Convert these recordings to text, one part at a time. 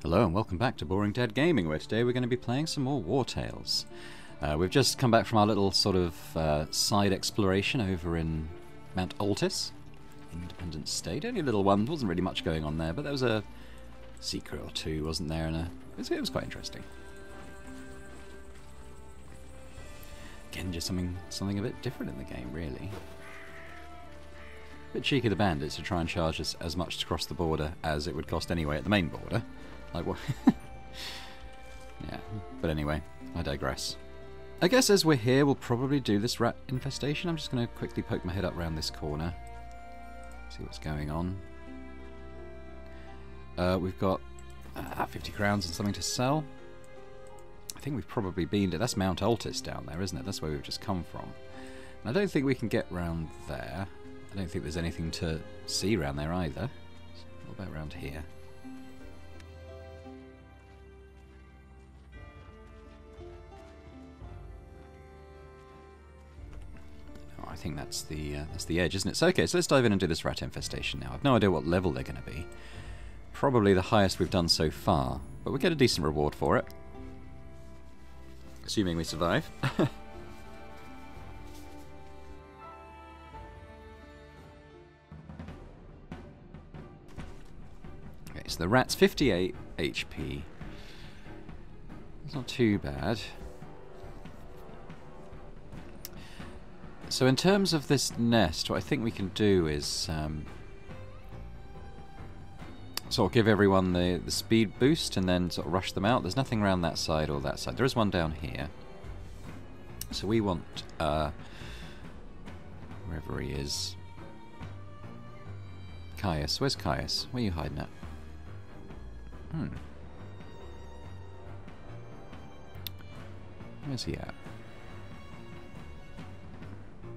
Hello and welcome back to Boring Dead Gaming, where today we're going to be playing some more Wartales. We've just come back from our little sort of side exploration over in Mount Altis, Independent State. Only a little one, wasn't really much going on there, but there was a secret or two, wasn't there? And it was quite interesting. Again, just something a bit different in the game, really. Bit cheeky of the bandits to try and charge us as much to cross the border as it would cost anyway at the main border. Like what? Yeah, but anyway, I digress. I guess as we're here, we'll probably do this rat infestation. I'm just going to quickly poke my head up around this corner, see what's going on. We've got 50 crowns and something to sell. I think we've probably been to... That's Mount Altis down there, isn't it? That's where we've just come from. And I don't think we can get round there. I don't think there's anything to see around there either. What about around here? Oh, I think that's the edge, isn't it? So okay, so let's dive in and do this rat infestation now. I've no idea what level they're going to be. Probably the highest we've done so far, but we'll get a decent reward for it. Assuming we survive. Okay, so the rat's 58 HP. It's not too bad. So in terms of this nest, what I think we can do is sort of give everyone the speed boost and then sort of rush them out. There's nothing around that side or that side. There is one down here. So we want, wherever he is. Caius. Where's Caius? Where are you hiding at? Where's he at?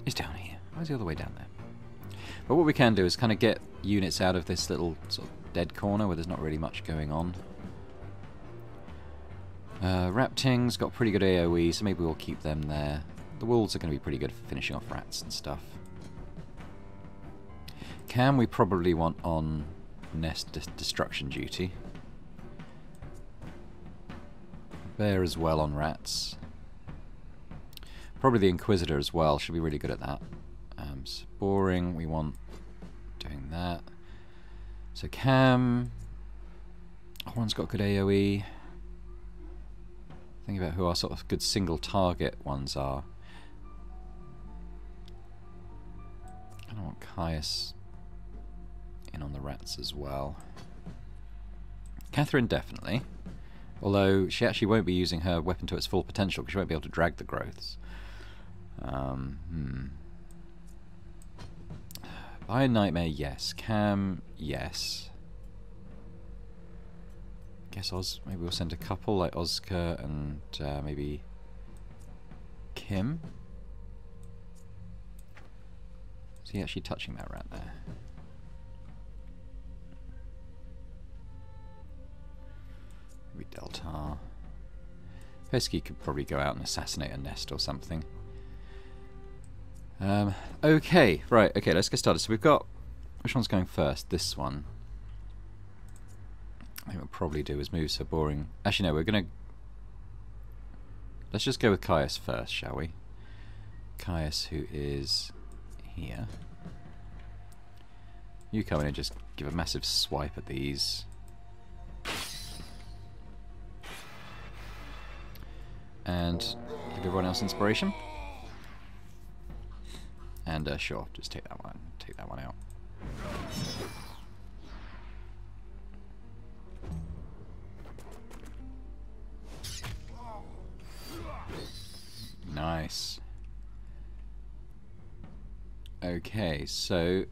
He's down here. Where's the other way down there? But what we can do is kind of get units out of this little sort of dead corner where there's not really much going on. Rapting's got pretty good AoE, so maybe we'll keep them there. The wolves are going to be pretty good for finishing off rats and stuff. Cam we probably want on nest destruction duty. Bear as well on rats. Probably the Inquisitor as well, should be really good at that. So boring, we want doing that. So Cam, one's got good AoE. Think about who our sort of good single target ones are. I don't want Caius in on the rats as well. Catherine definitely. Although she actually won't be using her weapon to its full potential because she won't be able to drag the growths. Iron Nightmare, yes. Cam, yes. Guess maybe we'll send a couple like Oscar and maybe Kim. Is he actually touching that rat there? Maybe Deltar. Pesky could probably go out and assassinate a nest or something. Okay, right, okay, let's get started. So we've got... Which one's going first? This one. I think what we'll probably do is move so boring... Actually, no, we're going to... Let's just go with Caius first, shall we? Caius, who is here. You come in and just give a massive swipe at these. And give everyone else inspiration. And sure, just take that one out. Nice. Okay, so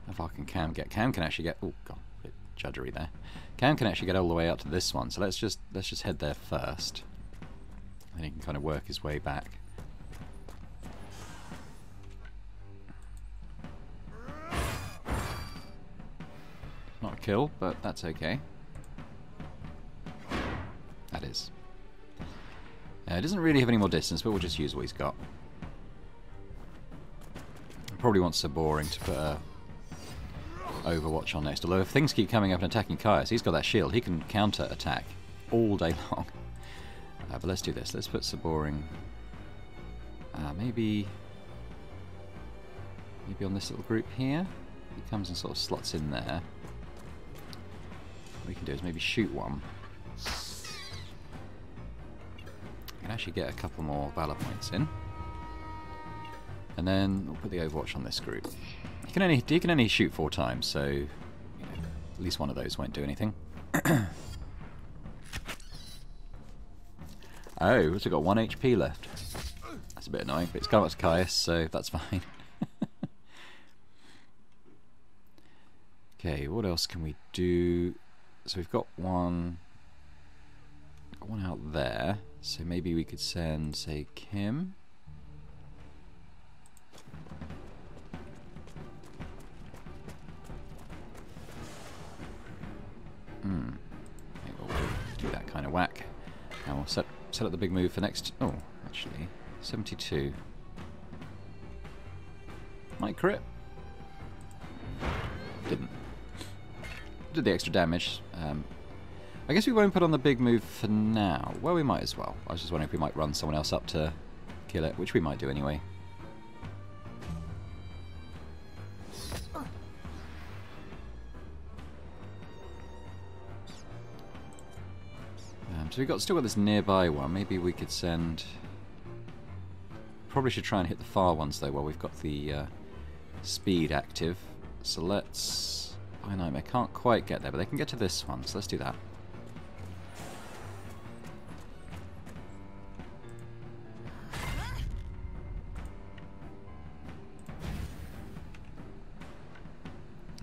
if I can Cam can actually get, oh god, a bit judgery there. Cam can actually get all the way up to this one, so let's just head there first. And he can kind of work his way back. Not a kill, but that's okay. That is. It doesn't really have any more distance, but we'll just use what he's got. Probably wants so boring to put a Overwatch on next. Although if things keep coming up and attacking Caius, he's got that shield. He can counter attack all day long. But let's do this. Let's put Saboring. Maybe on this little group here. He comes and sort of slots in there. What we can do is maybe shoot one. We can actually get a couple more Valor points in. And then we'll put the Overwatch on this group. He can only shoot 4 times, so you know, at least one of those won't do anything. Oh, we've also got 1 HP left. That's a bit annoying, but it's gone up to Caius, so that's fine. Okay, what else can we do? So we've got one out there, so maybe we could send, say, Kim. Maybe we'll do that kind of whack. And we'll set up the big move for next... Oh, actually, 72. Might crit. Didn't. Did the extra damage. I guess we won't put on the big move for now. Well, we might as well. I was just wondering if we might run someone else up to kill it, which we might do anyway. So we've still got this nearby one. Maybe we could send... Probably should try and hit the far ones though while we've got the speed active. So let's... I know, I can't quite get there, but they can get to this one, so let's do that.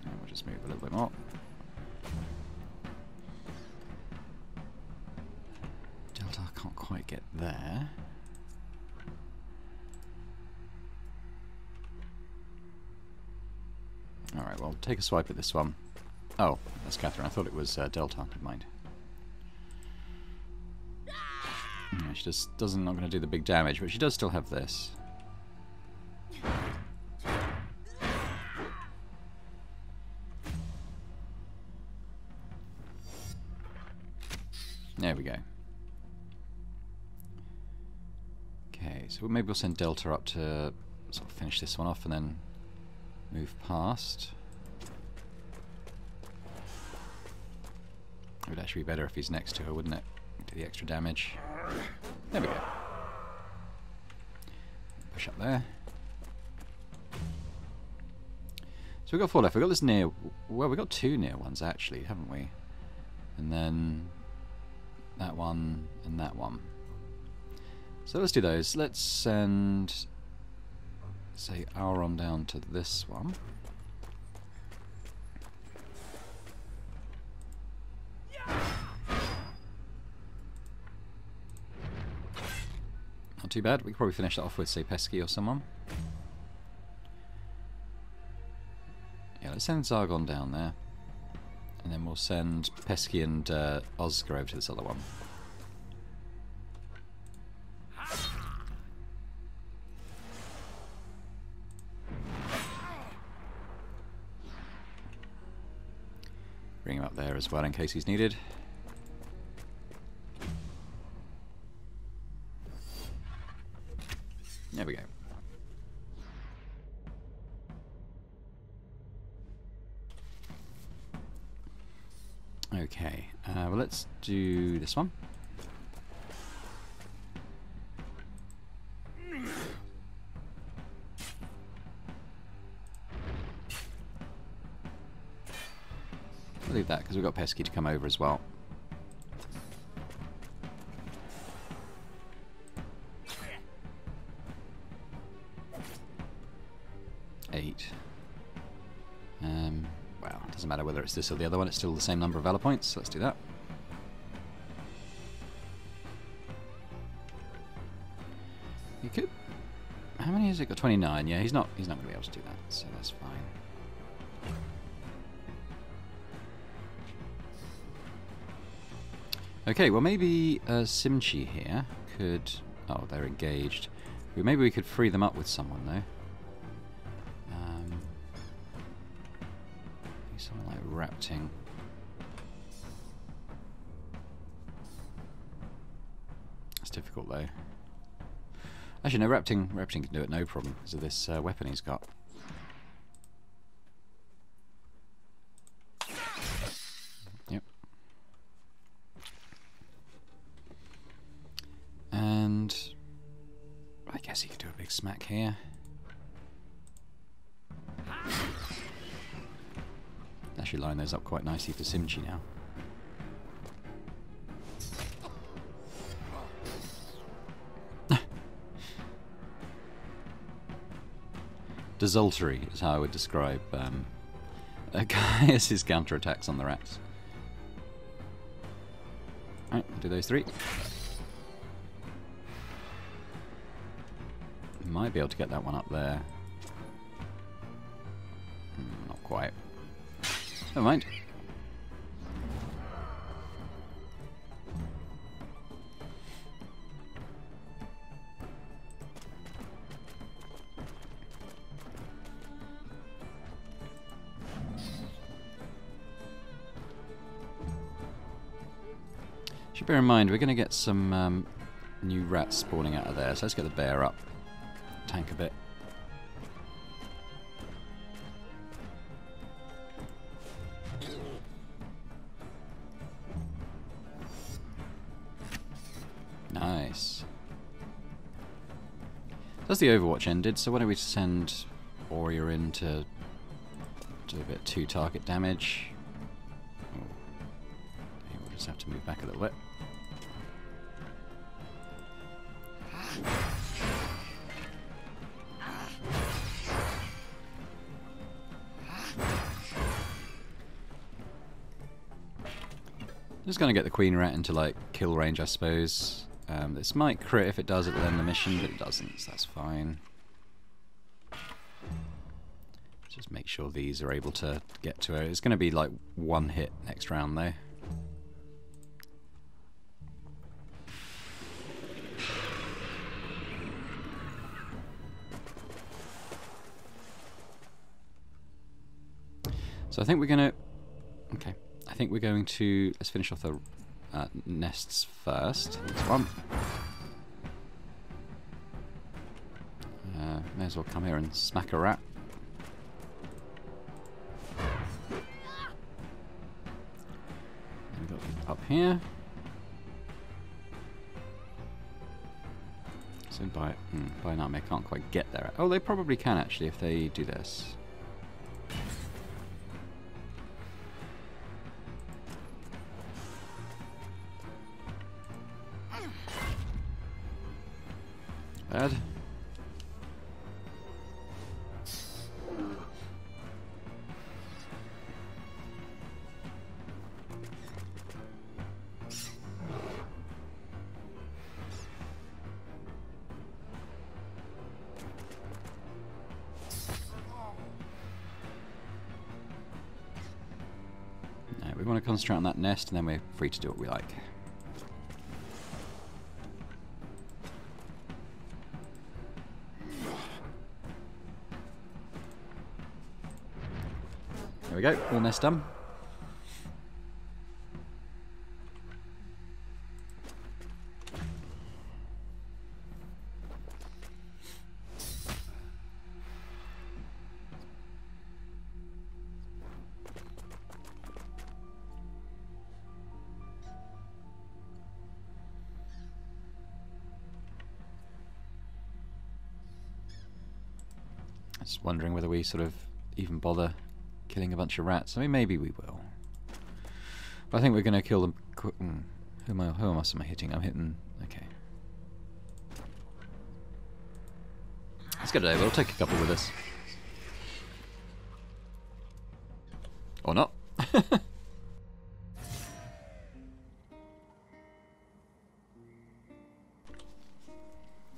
And we'll just move a little bit more. Delta can't quite get there. Alright, well, take a swipe at this one. Oh, that's Catherine. I thought it was Delta. Never mind. Yeah, she just not going to do the big damage, but she does still have this. There we go. Okay, so maybe we'll send Delta up to sort of finish this one off and then move past. It would actually be better if he's next to her, wouldn't it? Do the extra damage. There we go. Push up there. So we've got 4 left. We've got this near... Well, we've got 2 near ones, actually, haven't we? And then that one and that one. So let's do those. Let's send... say Auron down to this one. Not too bad. We could probably finish that off with, say, Pesky or someone. Yeah, let's send Zargon down there. And then we'll send Pesky and Oscar over to this other one. Bring him up there as well in case he's needed. There we go. Okay, well, let's do this one. We'll leave that because we've got Pesky to come over as well. Well, it doesn't matter whether it's this or the other one, it's still the same number of Valor points, so let's do that. You could... How many has it got? 29, yeah, he's not going to be able to do that, so that's fine. Okay, well maybe Simchi here could... Oh, they're engaged. Maybe we could free them up with someone, though. Something like rapting. It's difficult though. Actually, no, rapting can do it no problem because of this weapon he's got. Yep. And I guess he could do a big smack here. Actually line those up quite nicely for Simchi now. Desultory is how I would describe Gaius' counterattacks on the rats. Alright, we'll do those three. Might be able to get that one up there. Not quite. Never mind. Should bear in mind we're going to get some new rats spawning out of there, so let's get the bear up. Tank a bit. Nice. That's the Overwatch ended, so why don't we send Warrior in to do a bit of 2 target damage. Oh. Okay, we'll just have to move back a little bit. Just going to get the Queen Rat into like kill range, I suppose. This might crit if it does, it'll end the mission, but it doesn't, so that's fine. Just make sure these are able to get to her. It's going to be like 1 hit next round though. So I think we're going to... Okay. I think we're going to... Let's finish off the nests first. This one. May as well come here and smack a rat. We've got up here. So by now they can't quite get there. Oh, they probably can actually if they do this. Bad. No, we want to concentrate on that nest and then we're free to do what we like. There we go, all nest done. Just wondering whether we sort of even bother killing a bunch of rats. I mean, maybe we will. But I think we're going to kill them. Who else am I hitting? I'm hitting... Okay. Let's get it over. We'll take a couple with us. Or not.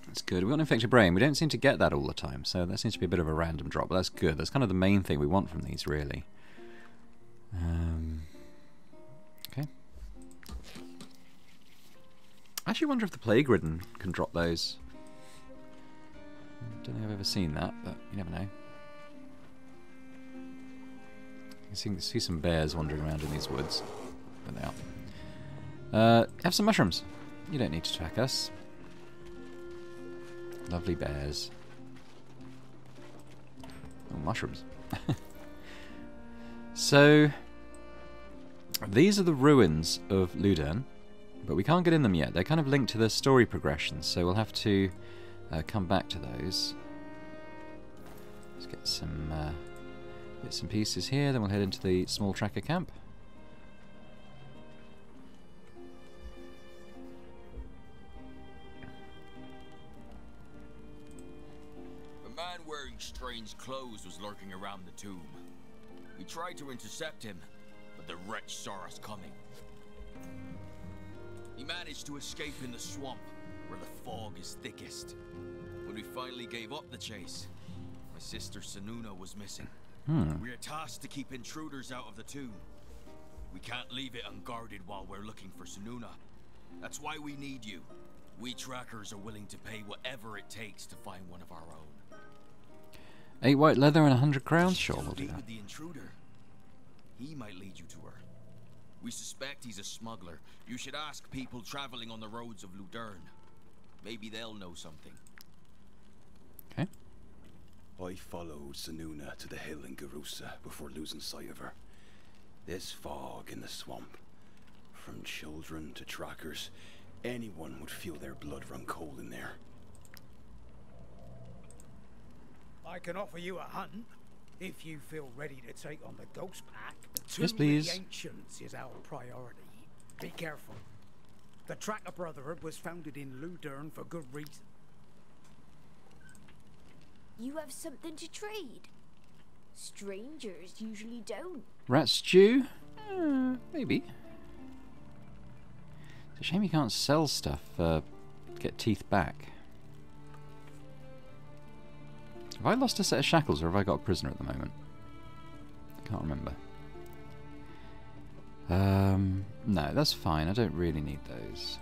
That's good. We've got an infected brain. We don't seem to get that all the time, so that seems to be a bit of a random drop, but that's good. That's kind of the main thing we want from these, really. Okay. I actually wonder if the Plague Ridden can drop those. I don't think I've ever seen that, but you never know. You can see some bears wandering around in these woods. There they are. Have some mushrooms. You don't need to track us. Lovely bears. Oh, mushrooms. So, these are the ruins of Ludern, but we can't get in them yet. They're kind of linked to the story progression, so we'll have to come back to those. Let's get some bits and pieces here, then we'll head into the small tracker camp. A man wearing strange clothes was lurking around the tomb. We tried to intercept him, but the wretch saw us coming. He managed to escape in the swamp, where the fog is thickest. When we finally gave up the chase, my sister Sununa was missing. We are tasked to keep intruders out of the tomb. We can't leave it unguarded while we're looking for Sununa. That's why we need you. We trackers are willing to pay whatever it takes to find one of our own. 8 white leather and 100 crowns? Sure, we'll do that. With the intruder. He might lead you to her. We suspect he's a smuggler. You should ask people traveling on the roads of Ludern. Maybe they'll know something. Okay. I followed Sununa to the hill in Garusa before losing sight of her. This fog in the swamp. From children to trackers, anyone would feel their blood run cold in there. I can offer you a hunt, if you feel ready to take on the ghost pack. The Yes, Tomb please. of the Ancients is our priority. Be careful. The Tracker Brotherhood was founded in Ludern for good reason. You have something to trade. Strangers usually don't. Rat stew? Maybe. It's a shame you can't sell stuff, get teeth back. Have I lost a set of shackles or have I got a prisoner at the moment? I can't remember. No, that's fine. I don't really need those.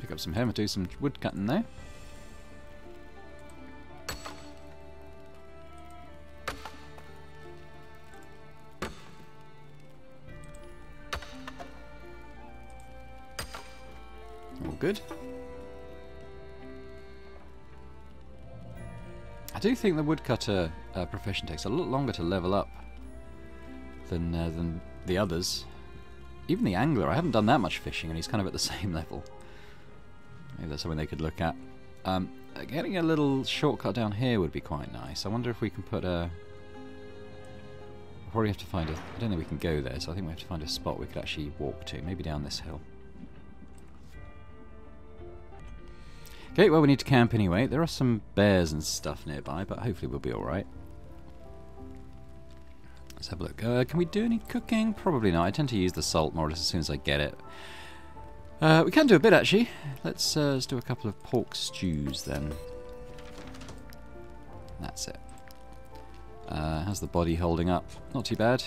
Pick up some hemp, do some wood cutting there. All good. I do think the woodcutter profession takes a lot longer to level up than the others. Even the angler, I haven't done that much fishing and he's kind of at the same level. Maybe that's something they could look at. Getting a little shortcut down here would be quite nice. I wonder if we can put a... We'll probably have to find a... I don't think we can go there, so I think we have to find a spot we could actually walk to. Maybe down this hill. Okay, well we need to camp anyway. There are some bears and stuff nearby, but hopefully we'll be alright. Let's have a look. Can we do any cooking? Probably not. I tend to use the salt more or less as soon as I get it. We can do a bit actually. Let's do a couple of pork stews then. That's it. How's the body holding up? Not too bad.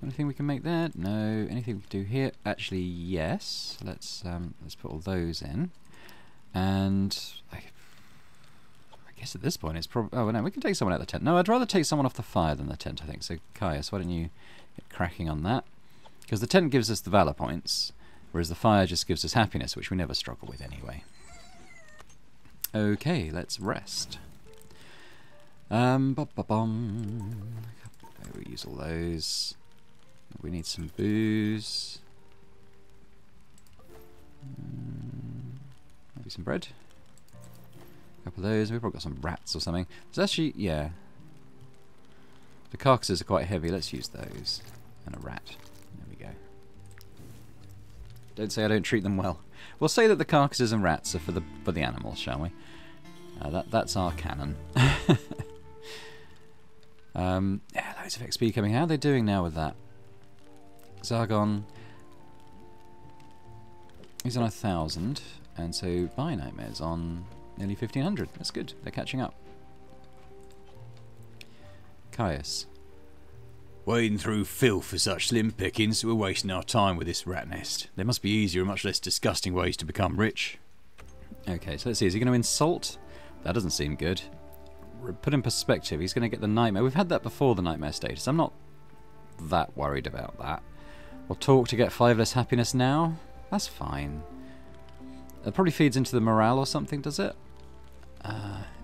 Anything we can make there? No. Anything we can do here? Actually, yes. Let's put all those in. And I guess at this point it's probably... Oh, no, we can take someone out of the tent. No, I'd rather take someone off the fire than the tent, I think. So, Caius, why don't you get cracking on that? Because the tent gives us the valor points, whereas the fire just gives us happiness, which we never struggle with anyway. Okay, let's rest. We'll use all those. We need some booze. Maybe some bread. A couple of those. We've probably got some rats or something. There's actually, yeah. The carcasses are quite heavy. Let's use those. And a rat. There we go. Don't say I don't treat them well. We'll say that the carcasses and rats are for the animals, shall we? That's our canon. Yeah, loads of XP coming. How are they doing now with that? Zargon, he's on 1,000, and so By Nightmare's on nearly 1,500. That's good. They're catching up. Caius. Wading through filth for such slim pickings, we're wasting our time with this rat nest. There must be easier and much less disgusting ways to become rich. Okay, so let's see. Is he going to insult That doesn't seem good. Put in perspective, he's going to get the nightmare. We've had that before, the nightmare status. I'm not that worried about that. We'll talk to get 5 less happiness now. That's fine. It probably feeds into the morale or something, does it?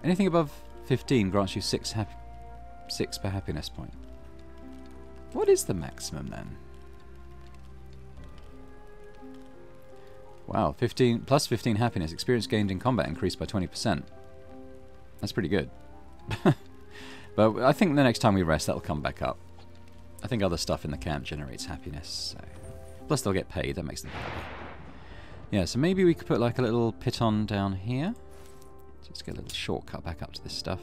Anything above 15 grants you 6 per happiness point. What is the maximum then? Wow, 15 plus 15 happiness. Experience gained in combat increased by 20%. That's pretty good. But I think the next time we rest, that'll come back up. I think other stuff in the camp generates happiness. So. Plus they'll get paid, that makes them happy. Yeah, so maybe we could put like a little piton down here. Just get a little shortcut back up to this stuff.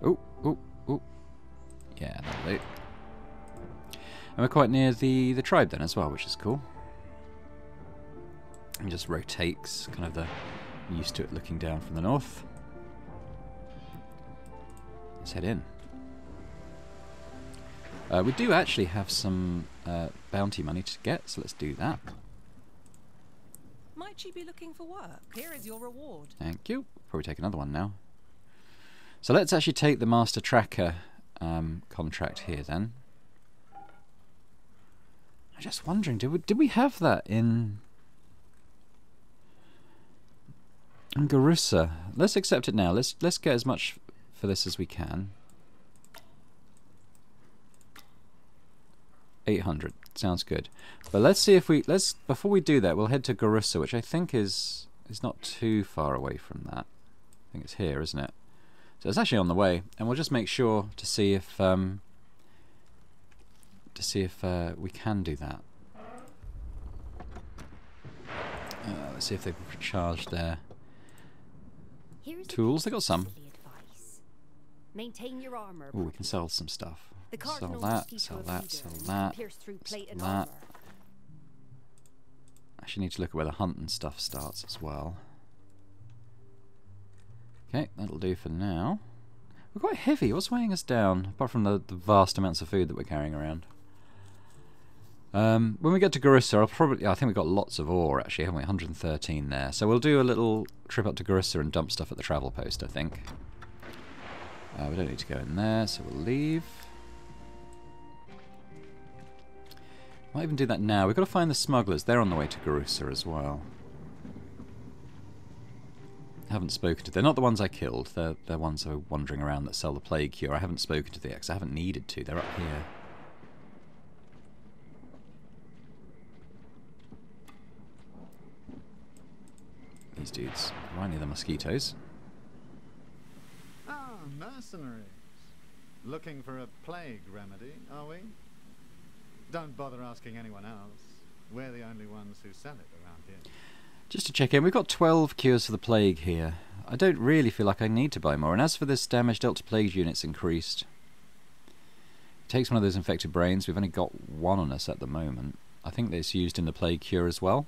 Oh, oh, oh. Yeah, that'll do. And we're quite near the tribe then as well, which is cool. And just rotates, kind of the used to it looking down from the north. Let's head in. We do actually have some bounty money to get, so let's do that. Might you be looking for work? Here is your reward. Thank you. Probably take another one now. So let's actually take the Master Tracker contract here then. I'm just wondering, did we have that in Garusa? Let's accept it now. Let's get as much for this as we can. 800 sounds good. But let's see if before we do that, we'll head to Garusa, which I think is not too far away from that. I think it's here, isn't it? So it's actually on the way, and we'll just make sure to see if we can do that. Let's see if they've recharged their tools. They got some. Maintain your armor. Oh, we can sell some stuff. Sell that, sell that, sell that, sell that. Actually need to look at where the hunt and stuff starts as well. Okay, that'll do for now. We're quite heavy. What's weighing us down? Apart from the vast amounts of food that we're carrying around. When we get to Garusa, I think we've got lots of ore actually, haven't we? 113 there. So we'll do a little trip up to Garusa and dump stuff at the travel post, I think. We don't need to go in there, so we'll leave. Might even do that now. We've got to find the smugglers. They're on the way to Garusa as well. Haven't spoken to. They're not the ones I killed. They're ones who are wandering around that sell the plague cure. I haven't spoken to the X. I haven't needed to. They're up here. These dudes. Right near the mosquitoes. Ah, mercenaries. Looking for a plague remedy, are we? Don't bother asking anyone else. We're the only ones who sell it around here. Just to check in, we've got 12 cures for the plague here. I don't really feel like I need to buy more. And as for this damage dealt to plague units increased, it takes one of those infected brains. We've only got one on us at the moment. I think it's used in the plague cure as well.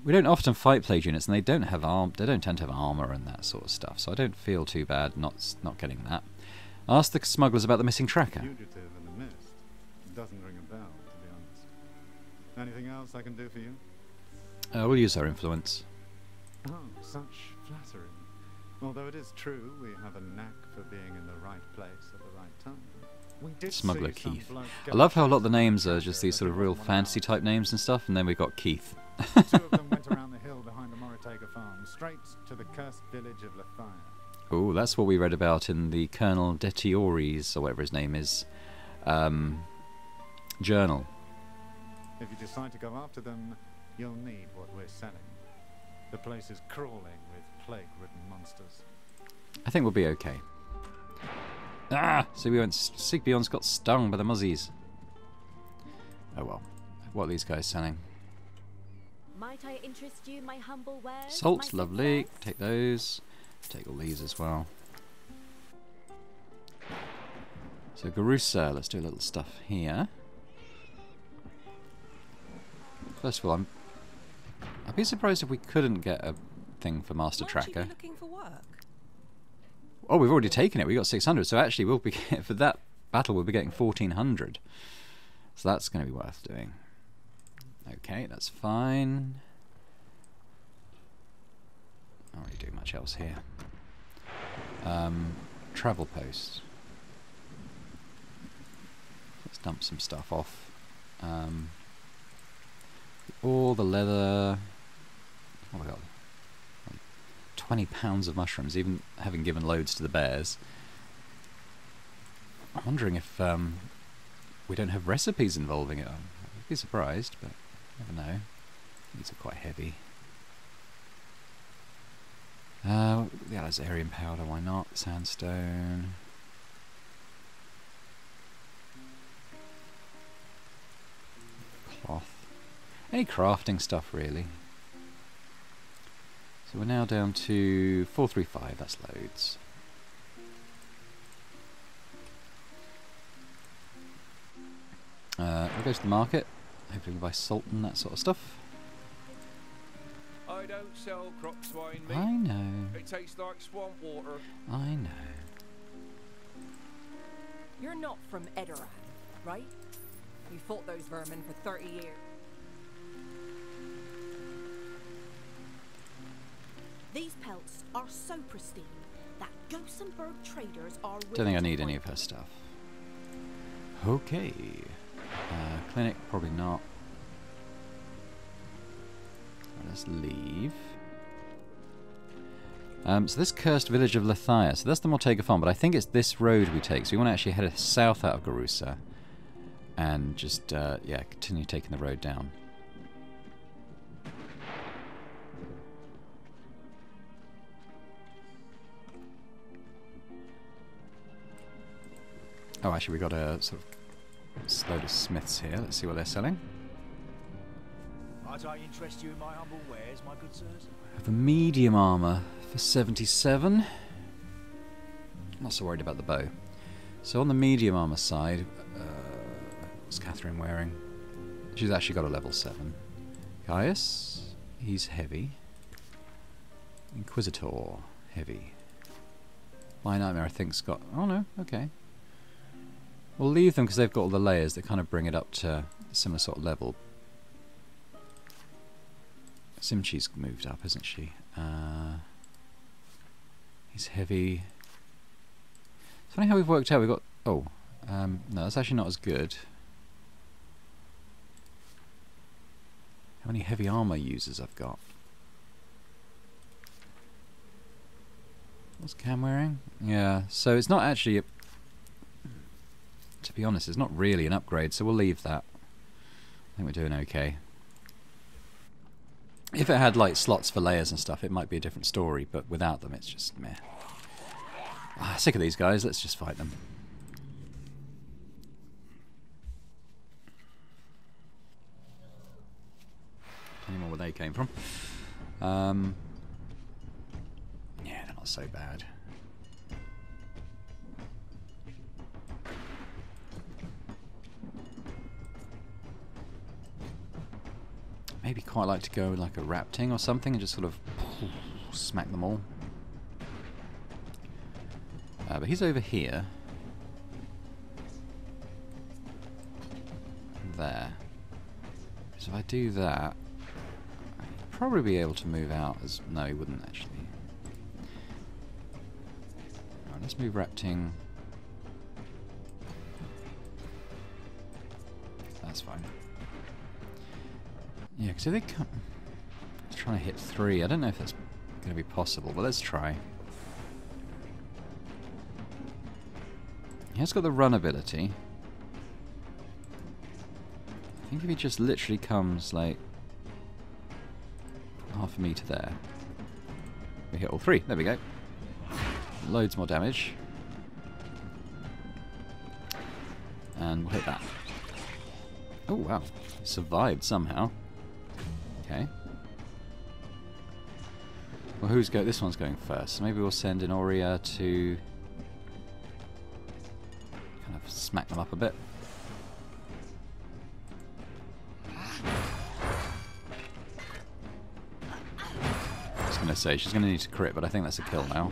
We don't often fight plague units, and they don't have they don't tend to have armor and that sort of stuff. So I don't feel too bad not getting that. Ask the smugglers about the missing tracker. Fugitive in the mist. Doesn't ring a bell, to be honest. Anything else I can do for you? We'll use our influence. Oh, such flattery. Although it is true, we have a knack for being in the right place at the right time. We did Smuggler see some Keith. bloke I love how a lot of the names are just these sort of real fantasy type names and stuff, and then we've got Keith. Two of them went around the hill behind the Moritega farm, straight to the cursed village of Lethia. Oh, that's what we read about in the Colonel Detiore's, or whatever his name is, journal. If you decide to go after them, you'll need what we're selling. The place is crawling with plague-ridden monsters. I think we'll be okay. Ah! So we went. Sigbjorn's got stung by the muzzies. Oh well. What are these guys selling? Might I interest you in my humble wares? Salt, my lovely. success? Take those. Take all these as well. So Garusa, let's do a little stuff here. First of all, I'd be surprised if we couldn't get a thing for Master Tracker. Looking for work? Oh, we've already taken it. We got 600, so actually we'll be for that battle we'll be getting 1400. So that's going to be worth doing. Okay, that's fine. Not really doing much else here. Travel post. Let's dump some stuff off. All the leather. Oh my god. 20 pounds of mushrooms, even having given loads to the bears. I'm wondering if we don't have recipes involving it. I'd be surprised, but never know. These are quite heavy. Yeah, there's Aryan powder, why not? Sandstone. Cloth. Any crafting stuff, really. So we're now down to 435, that's loads. We'll go to the market. Hopefully we can buy salt and that sort of stuff. I don't sell crop swine meat. I know. It tastes like swamp water. I know. You're not from Edoran, right? You fought those vermin for 30 years. These pelts are so pristine that Gothenburg traders are willing Don't think I to need any buy of her stuff. Okay. Clinic, probably not. Let's leave. So this cursed village of Lethia. So that's the Mortega farm, but I think it's this road we take. So we want to actually head south out of Garusa and just, yeah, continue taking the road down. Oh, actually, we got a sort of load of smiths here. Let's see what they're selling. Might I interest you in my humble wares, my good sirs? I have a medium armour for 77. Not so worried about the bow. So on the medium armour side, what's Catherine wearing? She's actually got a level 7. Caius, he's heavy. Inquisitor, heavy. My Nightmare, I think's got... Oh no, okay. We'll leave them because they've got all the layers that kind of bring it up to a similar sort of level. Simchi's moved up, hasn't she? He's heavy. It's funny how we've worked out. We've got... Oh, no, that's actually not as good. How many heavy armour users I've got? What's Cam wearing? Yeah, so it's not actually... To be honest, it's not really an upgrade, so we'll leave that. I think we're doing okay. If it had like slots for layers and stuff, it might be a different story, but without them it's just meh. Sick of these guys, let's just fight them. Any more where they came from. Yeah, they're not so bad. Maybe quite like to go with like a rapting or something and just sort of smack them all. But he's over here. There. So if I do that, I'd probably be able to move out as... No, he wouldn't actually. Alright, let's move rapting. That's fine. Yeah, because if they come... Let's try to hit 3. I don't know if that's going to be possible, but let's try. He has got the run ability. I think if he just literally comes, like, half a metre there. We hit all 3. There we go. Loads more damage. And we'll hit that. Oh, wow. He survived somehow. Okay. Well, who's go? This one's going first. So maybe we'll send an Aurea to kind of smack them up a bit. I was going to say she's going to need to crit, but I think that's a kill now.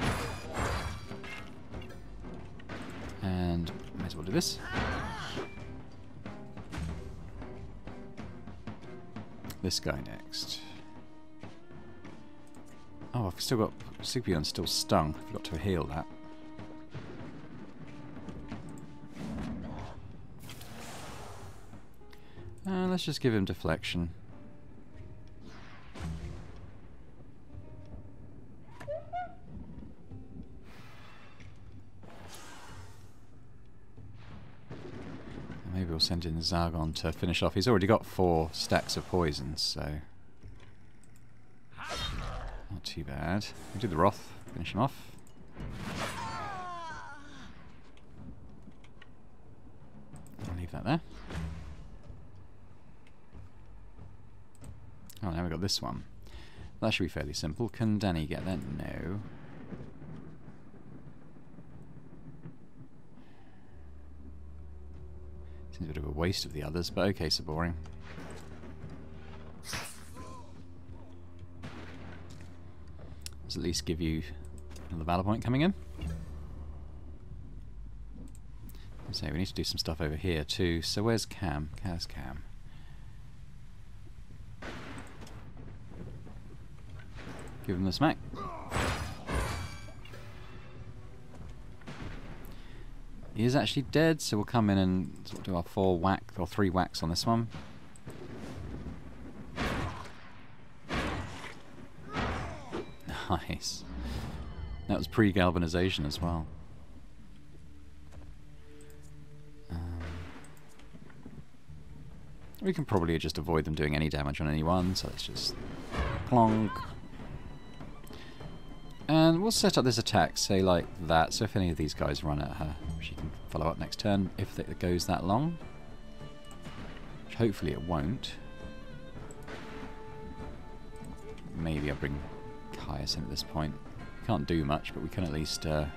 And may as well do this. This guy next. Oh, I've still got... Sigbjorn's still stung. I forgot to heal that. Let's just give him deflection. Maybe we'll send in Zargon to finish off. He's already got 4 stacks of poison, so... Not too bad. We'll do the Wrath, finish him off. I'll leave that there. Oh, now we've got this one. That should be fairly simple. Can Danny get that? No. Seems a bit of a waste of the others, but okay, so boring. Let's at least give you another battle point coming in. So we need to do some stuff over here too. So where's Cam? Where's Cam? Give him the smack. He is actually dead, so we'll come in and sort of do our 4 whack or 3 whacks on this one. Nice. That was pre-galvanization as well. We can probably just avoid them doing any damage on anyone, so let's just plonk. And we'll set up this attack, say like that, so if any of these guys run at her, she can follow up next turn, if it goes that long. Which hopefully it won't. Maybe I'll bring Caius in at this point. We can't do much, but we can at least let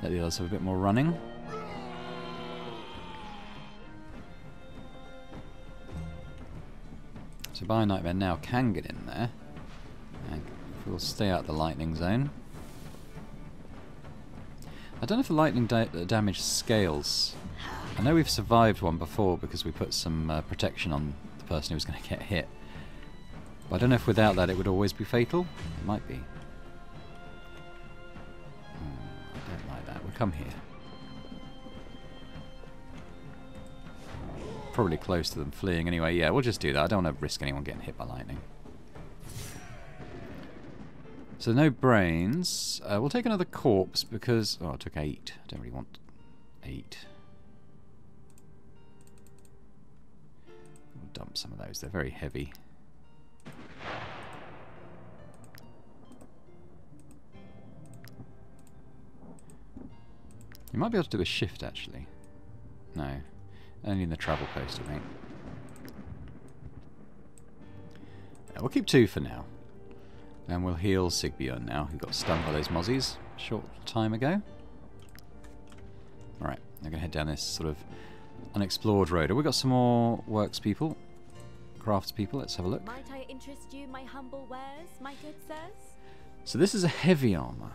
the others have a bit more running. So Bio Nightmare now can get in there. And we'll stay out the lightning zone. I don't know if the lightning damage scales. I know we've survived one before because we put some protection on the person who was going to get hit. But I don't know if without that it would always be fatal. It might be. I don't like that. We'll come here. Probably close to them fleeing anyway. Yeah, we'll just do that. I don't want to risk anyone getting hit by lightning. So no brains. We'll take another corpse because... Oh, I took 8. I don't really want 8. We'll dump some of those. They're very heavy. You might be able to do a shift, actually. No. Only in the travel post, I think. We'll keep 2 for now. And we'll heal Sigbjorn now, who got stung by those mozzies a short time ago. Alright, I'm going to head down this sort of unexplored road. Have we got some more works people? Crafts people? Let's have a look. Might I interest you, my humble wares, my good sirs? So this is a heavy armor.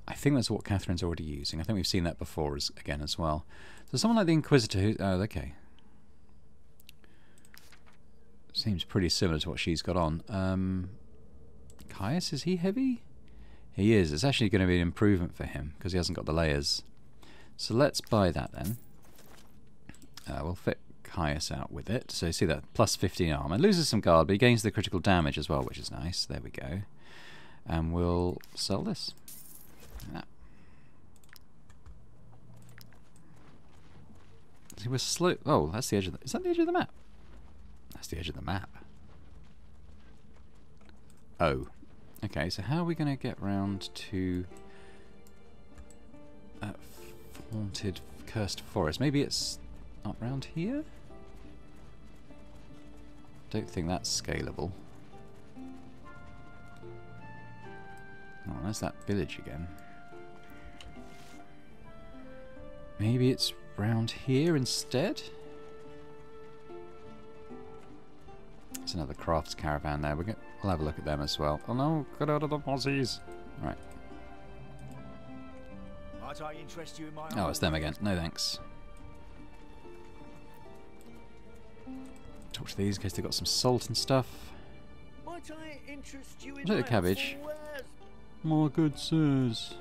I think that's what Catherine's already using. I think we've seen that before again as well. So someone like the Inquisitor who... Oh, okay. Seems pretty similar to what she's got on. Caius, is he heavy? He is. It's actually going to be an improvement for him because he hasn't got the layers. So let's buy that then. We'll fit Caius out with it. So you see that, plus 15 armor. Loses some guard, but he gains the critical damage as well, which is nice. There we go. And we'll sell this. That. See, we're slow. Oh, that's the edge of the... Is that the edge of the map? That's the edge of the map. Oh. Okay, so how are we going to get round to that haunted, cursed forest? Maybe it's up round here? Don't think that's scalable. Oh, there's that village again. Maybe it's round here instead? That's another crafts caravan there. We'll have a look at them as well. Oh no, get out of the mozzies. Right. Might I interest you in my Oh, it's them again. No thanks. Talk to these in case they've got some salt and stuff. Might I interest you in Look at the cabbage. My good sirs.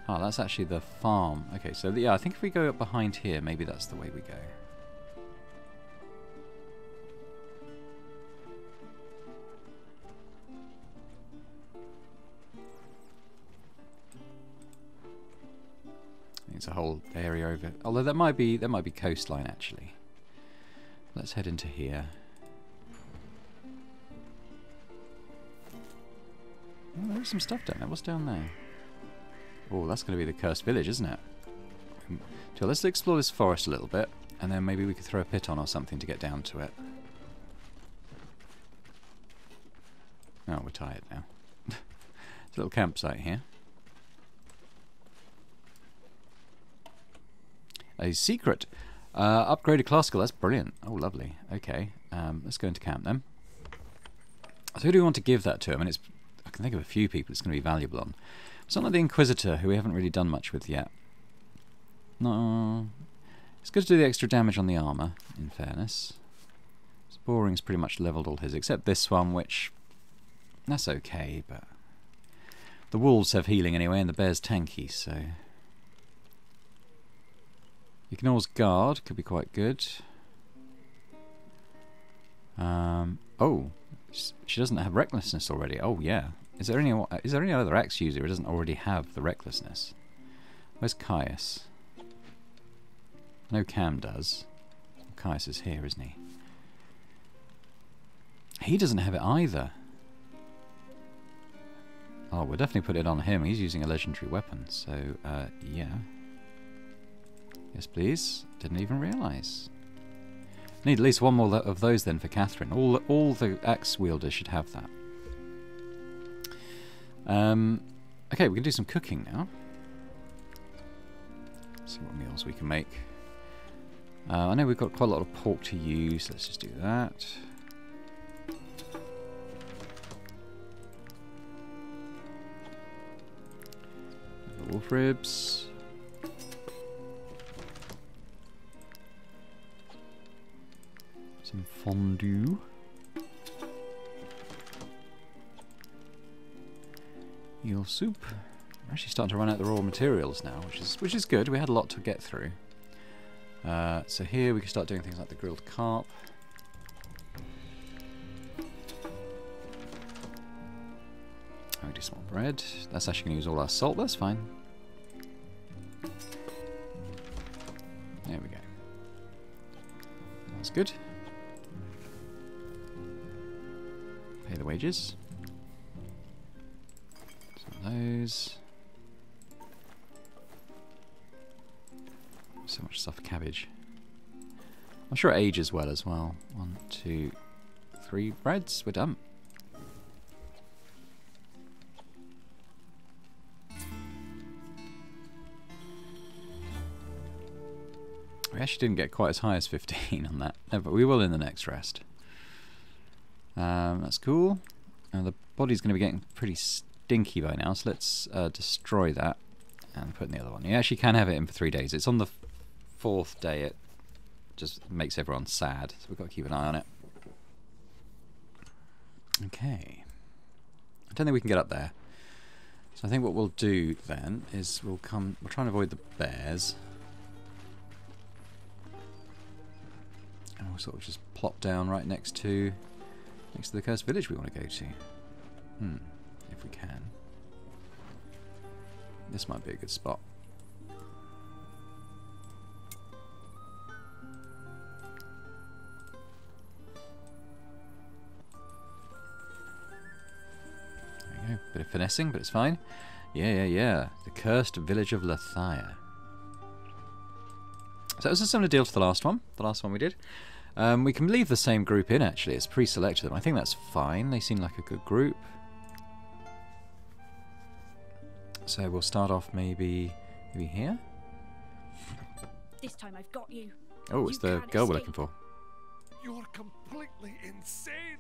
Oh, that's actually the farm. Okay, so yeah, I think if we go up behind here, maybe that's the way we go. It's a whole area over. Although that might be coastline actually. Let's head into here. Oh, there's some stuff down there. What's down there? Oh, that's going to be the cursed village, isn't it? So let's explore this forest a little bit, and then maybe we could throw a pit on or something to get down to it. Oh, we're tired now. It's a little campsite here. A secret. Upgraded class skill. That's brilliant. Oh, lovely. Okay. Let's go into camp then. So who do we want to give that to? I mean, I can think of a few people it's going to be valuable on. It's not like the Inquisitor, who we haven't really done much with yet. No. It's good to do the extra damage on the armour, in fairness. Boring's pretty much levelled all his, except this one, which... That's okay, but... The wolves have healing anyway, and the bear's tanky, so... Ignores guard, could be quite good. Oh, she doesn't have recklessness already. Oh yeah. Is there any other axe user who doesn't already have the recklessness? Where's Caius? I know Cam does. Caius is here, isn't he? He doesn't have it either. Oh, we'll definitely put it on him. He's using a legendary weapon, so yeah. Yes, please. Didn't even realise. Need at least one more of those then for Catherine. All the axe wielders should have that. Okay, we can do some cooking now. See what meals we can make. I know we've got quite a lot of pork to use. Let's just do that. Wolf ribs. Some fondue. Eel soup. We're actually starting to run out of the raw materials now, which is good. We had a lot to get through. So here we can start doing things like the grilled carp. Oh, we do some more bread. That's actually going to use all our salt. That's fine. There we go. That's good. Pay the wages. Some of those. So much stuff for cabbage. I'm sure it ages well as well. 1, 2, 3 breads. We're done. We actually didn't get quite as high as 15 on that. No, but we will in the next rest. That's cool. Now the body's going to be getting pretty stinky by now, so let's destroy that and put in the other one. You actually can have it in for 3 days. It's on the 4th day. It just makes everyone sad, so we've got to keep an eye on it. Okay. I don't think we can get up there. So I think what we'll do then is we'll try and avoid the bears. And we'll sort of just plop down right next to the cursed village we want to go to. If we can. This might be a good spot. There we go. Bit of finessing, but it's fine. Yeah. The cursed village of Lathia. So it was a similar deal to the last one we did. We can leave the same group in, actually. It's pre-selected them. I think that's fine. They seem like a good group. So we'll start off maybe here? This time I've got you. Oh, it's the girl we're looking for. You're completely insane.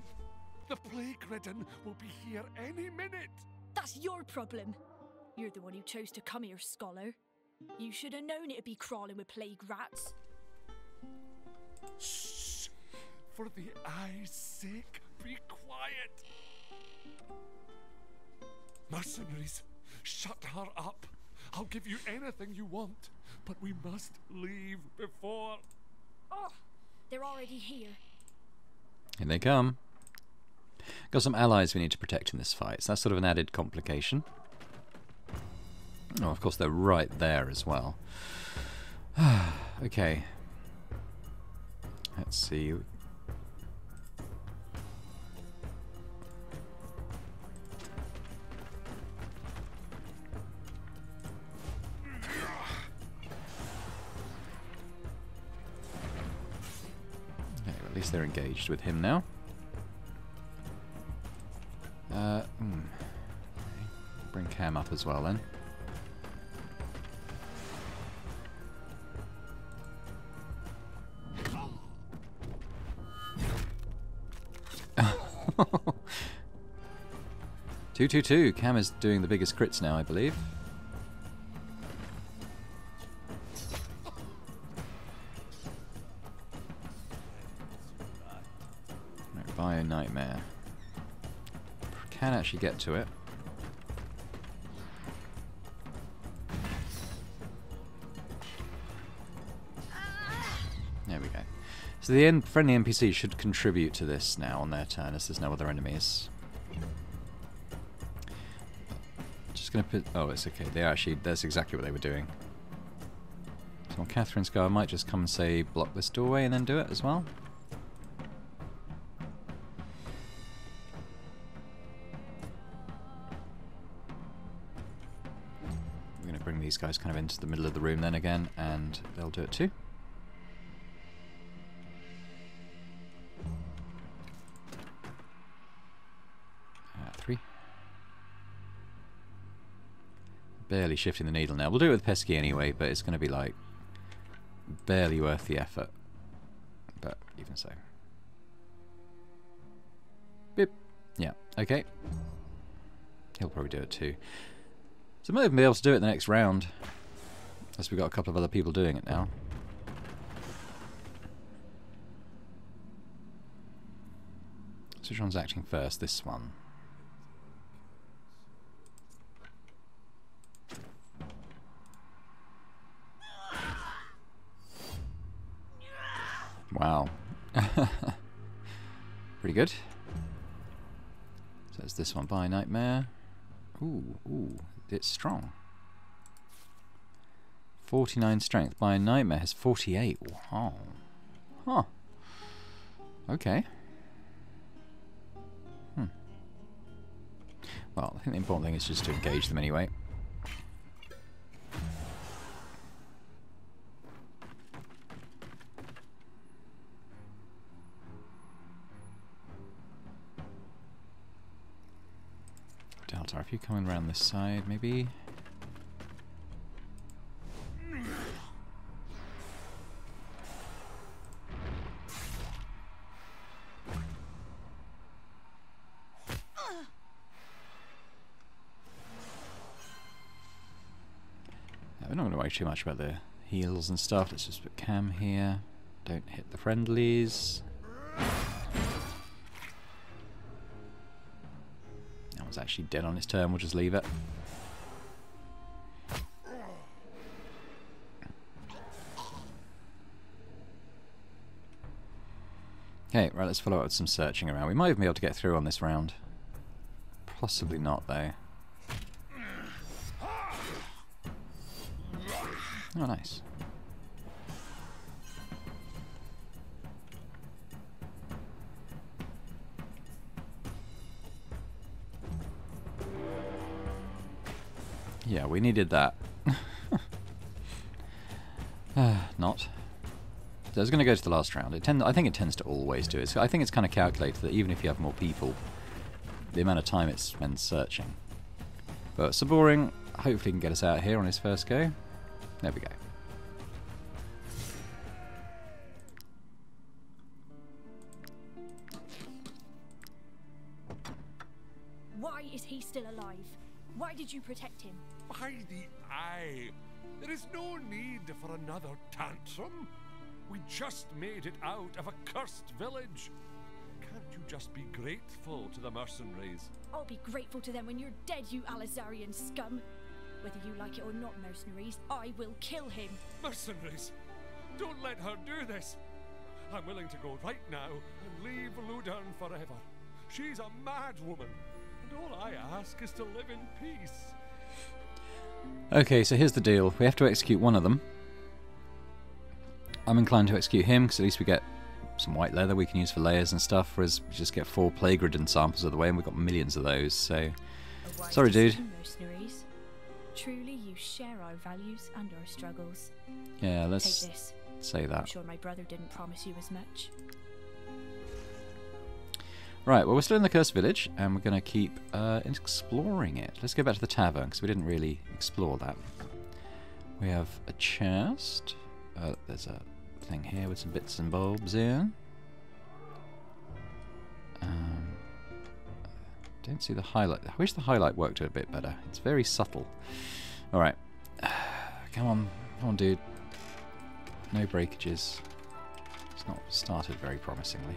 The plague-ridden will be here any minute. That's your problem. You're the one who chose to come here, scholar. You should have known it'd be crawling with plague rats. Shh! For the eye's sake, be quiet. Mercenaries, shut her up. I'll give you anything you want, but we must leave before... Oh, they're already here. Here they come. Got some allies we need to protect in this fight, so that's sort of an added complication. Oh, of course they're right there as well. Okay. Let's see. Okay, at least they're engaged with him now. Bring Cam up as well then. Two. Cam is doing the biggest crits now, I believe. Right, Bio Nightmare. Can actually get to it. There we go. So the friendly NPC should contribute to this now on their turn, as there's no other enemies. Just gonna put... Oh, it's okay. They actually... That's exactly what they were doing. So on Catherine's go, I might just come and say, block this doorway and then do it as well. We're gonna bring these guys kind of into the middle of the room then again, and they'll do it too. 3. Barely shifting the needle now. We'll do it with Pesky anyway, but it's going to be like barely worth the effort. But even so. Beep. Yeah, okay. He'll probably do it too. So we might even be able to do it the next round. Unless we've got a couple of other people doing it now. So which one's acting first? This one. Wow. Pretty good. So it's this one by Nightmare. Ooh, it's strong. 49 strength. By Nightmare has 48. Wow. Huh. Okay. Well, I think the important thing is just to engage them anyway. Delta, if you come around this side, maybe. We're not going to worry too much about the heals and stuff. Let's just put Cam here. Don't hit the friendlies. That one's actually dead on his turn. We'll just leave it. Okay, right, let's follow up with some searching around. We might even be able to get through on this round. Possibly not, though. Oh, nice. Yeah, we needed that. Not. So I was going to go to the last round. I think it tends to always do it. So I think it's kind of calculated that even if you have more people, the amount of time it spends searching. But Saboring hopefully can get us out here on his first go. There we go. still alive. Why did you protect him? By the eye. There is no need for another tantrum. We just made it out of a cursed village. Can't you just be grateful to the mercenaries? I'll be grateful to them when you're dead, you Alizarian scum. Whether you like it or not, mercenaries, I will kill him. Mercenaries! Don't let her do this! I'm willing to go right now and leave Ludern forever. She's a mad woman, and all I ask is to live in peace. Okay, so here's the deal. We have to execute one of them. I'm inclined to execute him, because at least we get some white leather we can use for layers and stuff, whereas we just get 4 plague-ridden samples of the way, and we've got millions of those, so... Sorry, dude. Mercenaries. Truly, you share our values and our struggles. Yeah, let's Take this. say that. I'm sure my brother didn't promise you as much. Right, well, we're still in the Cursed Village, and we're going to keep exploring it. Let's go back to the tavern, because we didn't really explore that. We have a chest. There's a thing here with some bits and bobs in. Don't see the highlight. I wish the highlight worked a bit better. It's very subtle. Alright. Come on. Come on, dude. No breakages. It's not started very promisingly.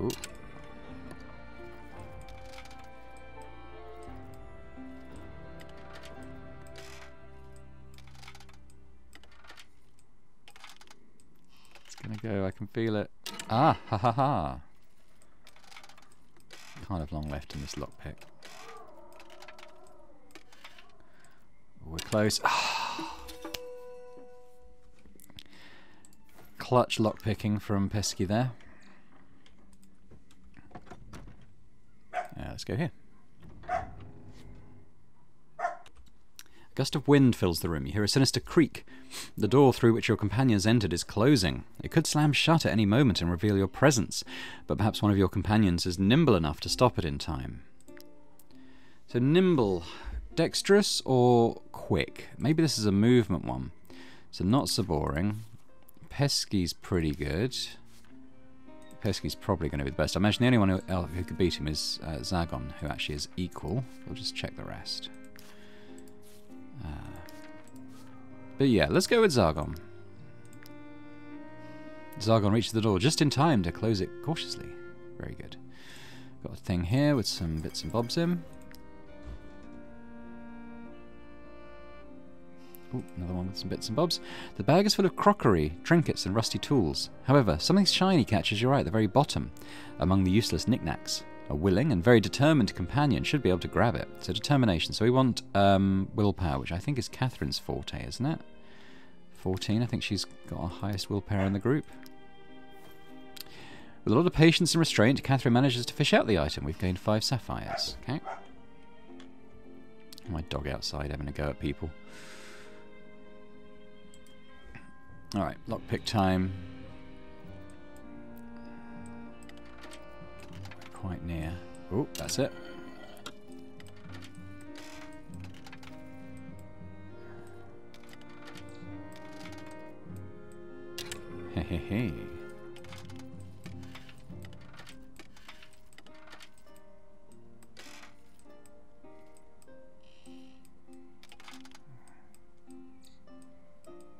Ooh. It's gonna go, I can feel it. Ah, ha ha ha. Kind of long left in this lockpick. We're close. Clutch lockpicking from Pesky there. Let's go here. A gust of wind fills the room. You hear a sinister creak. The door through which your companions entered is closing. It could slam shut at any moment and reveal your presence, but perhaps one of your companions is nimble enough to stop it in time. So nimble, dexterous or quick? Maybe this is a movement one. So not so boring. Pesky's pretty good. Pesky's probably going to be the best. I imagine the only one who could beat him is Zagon, who actually is equal. We'll just check the rest. But yeah, let's go with Zagon. Zagon reaches the door just in time to close it cautiously. Very good. Got a thing here with some bits and bobs in. Ooh, another one with some bits and bobs. The bag is full of crockery, trinkets and rusty tools. However, something shiny catches your eye at the very bottom, among the useless knickknacks. A willing and very determined companion should be able to grab it. So determination. So we want willpower, which I think is Catherine's forte, isn't it? 14. I think she's got our highest willpower in the group. With a lot of patience and restraint, Catherine manages to fish out the item. We've gained 5 sapphires. Okay. My dog outside having a go at people. Alright, lockpick time. Quite near. Oh, that's it. Hey, hey, hey.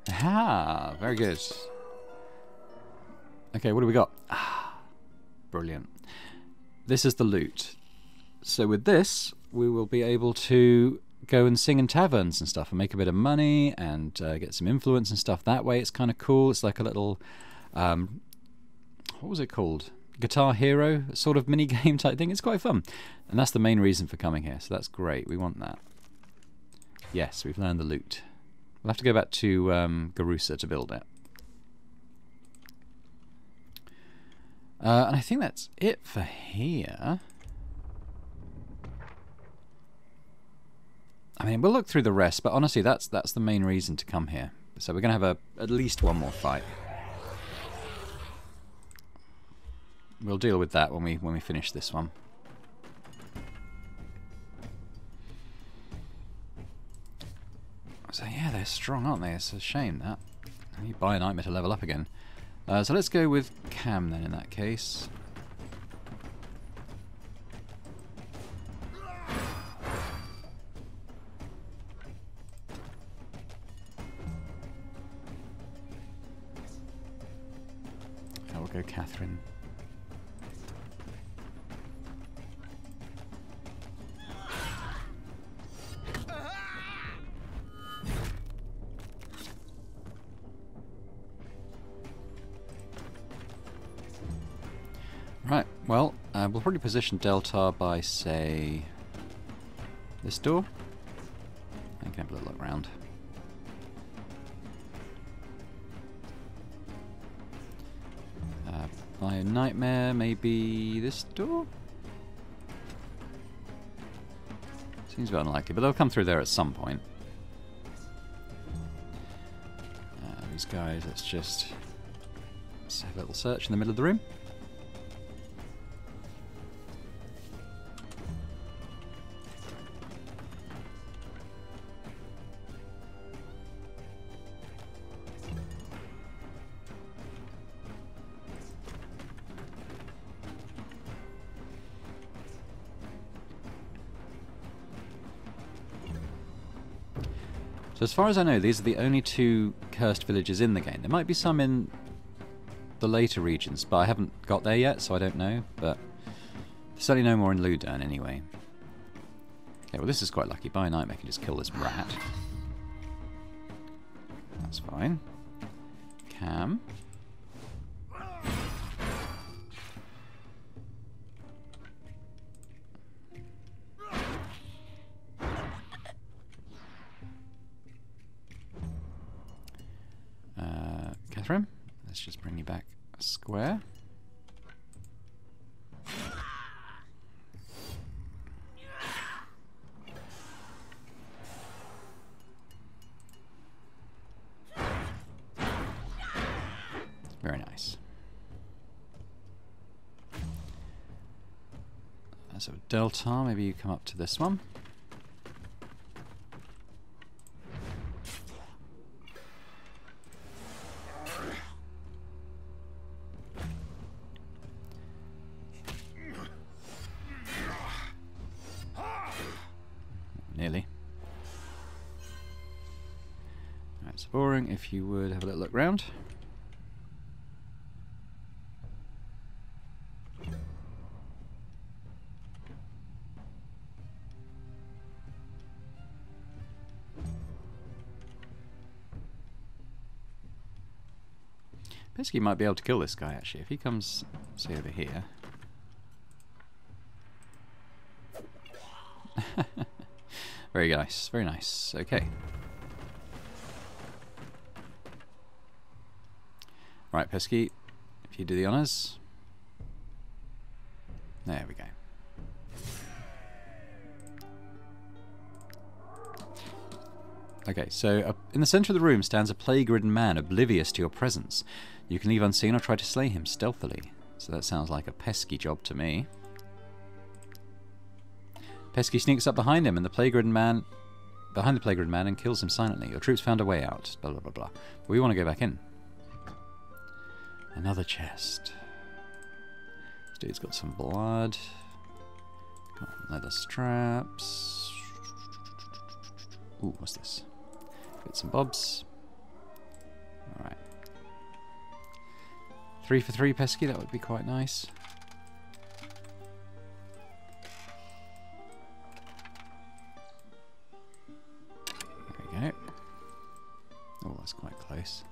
Aha! Very good. Okay, what do we got? Ah, brilliant. This is the loot. So with this, we will be able to go and sing in taverns and stuff and make a bit of money and get some influence and stuff that way. It's kind of cool. It's like a little, what was it called? Guitar Hero sort of mini game type thing. It's quite fun. And that's the main reason for coming here. So that's great. We want that. Yes, we've learned the loot. We'll have to go back to Garusa to build it. And I think that's it for here. I mean, we'll look through the rest, but honestly, that's the main reason to come here. So we're going to have at least one more fight. We'll deal with that when we finish this one. So yeah, they're strong, aren't they? It's a shame that. You buy an item to level up again. So let's go with Cam then in that case. go Catherine. Right, well, we'll probably position Deltar by, say, this door. I can have a little look around. By a nightmare, maybe this door? Seems a bit unlikely, but they'll come through there at some point. These guys, let's have a little search in the middle of the room. So as far as I know, these are the only two cursed villages in the game. There might be some in the later regions, but I haven't got there yet, so I don't know. But there's certainly no more in Ludern anyway. Okay, well this is quite lucky. By a nightmare, I can just kill this rat. That's fine. Cam. Catherine, let's just bring you back a square. Very nice. So Delta, maybe you come up to this one. Nearly. That's boring. If you would have a little look round. Basically, you might be able to kill this guy actually if he comes, say, over here. Very nice, very nice. Okay. Right, Pesky, if you do the honours. There we go. Okay, so in the centre of the room stands a plague-ridden man, oblivious to your presence. You can leave unseen or try to slay him stealthily. So that sounds like a Pesky job to me. Pesky sneaks up behind him and the plague-ridden man and kills him silently. Your troops found a way out. Blah blah blah blah. But we want to go back in. Another chest. This dude's got some blood. Got leather straps. Ooh, what's this? Bits and bobs. Alright. 3 for 3 Pesky, that would be quite nice. There we go. Oh, that's quite close.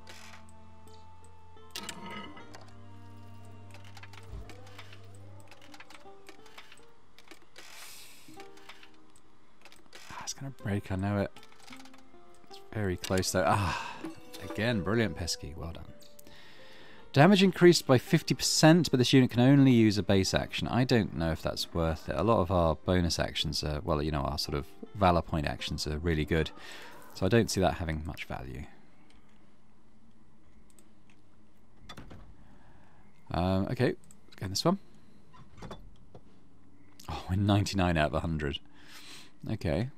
It's going to break, I know it. It's very close though. Ah, again, brilliant Pesky, well done. Damage increased by 50%, but this unit can only use a base action. I don't know if that's worth it. A lot of our bonus actions are, well, you know, our sort of Valor Point actions are really good. So I don't see that having much value. Okay, let's go in this one. Oh, we're 99 out of 100. Okay.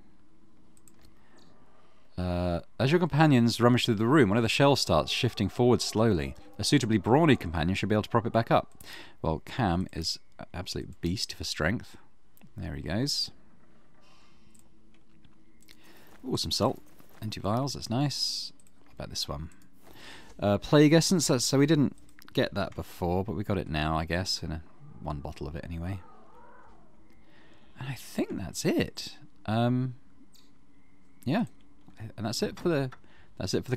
As your companions rummage through the room, one of the shells starts shifting forward slowly. A suitably brawny companion should be able to prop it back up. Well, Cam is an absolute beast for strength. There he goes. Ooh, some salt. Antivirals, that's nice. What about this one? Plague Essence, so we didn't get that before, but we got it now, I guess, in one bottle of it anyway. And I think that's it. Yeah, and that's it for the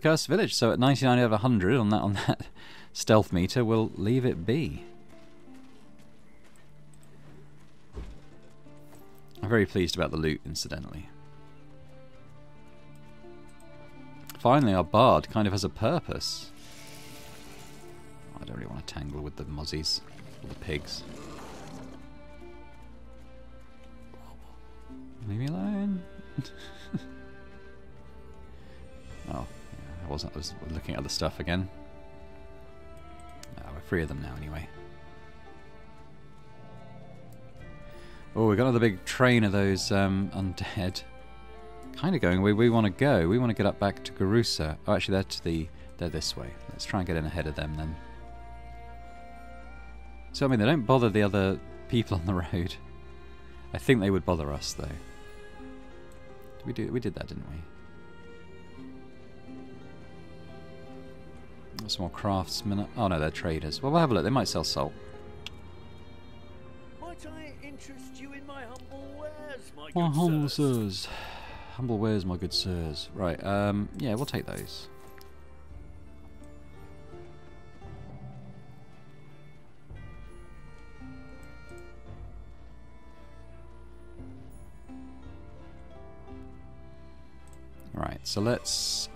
cursed village. So at 99 out of 100 on that stealth meter, we'll leave it be. I'm very pleased about the loot, incidentally. Finally, our bard kind of has a purpose. I don't really want to tangle with the mozzies or the pigs. Leave me alone. Oh, yeah, I was looking at other stuff again. We're free of them now anyway. Oh, we got another big train of those undead. Kind of going where we want to go. We want to get up back to Garusa. Oh, actually, they're this way. Let's try and get in ahead of them then. So I mean, they don't bother the other people on the road. I think they would bother us though. We did that, didn't we? Some more craftsmen. Oh no, they're traders. Well, we'll have a look. They might sell salt. Might I interest you in my humble wares, my My good humble sirs? sirs. Humble wares, my good sirs. Right, yeah, we'll take those. Right, so let's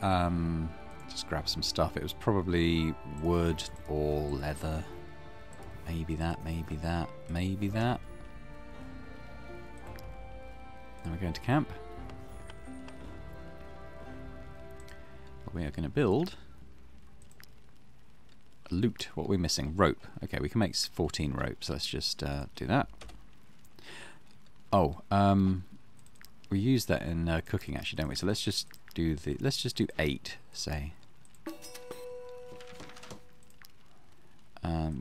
just grab some stuff. It was probably wood or leather. Maybe that, maybe that, maybe that. Now we're going to camp. We are going to build loot. What are we missing? Rope. Okay, we can make 14 ropes. Let's just do that. Oh, we use that in cooking actually, don't we? So let's just do 8, say.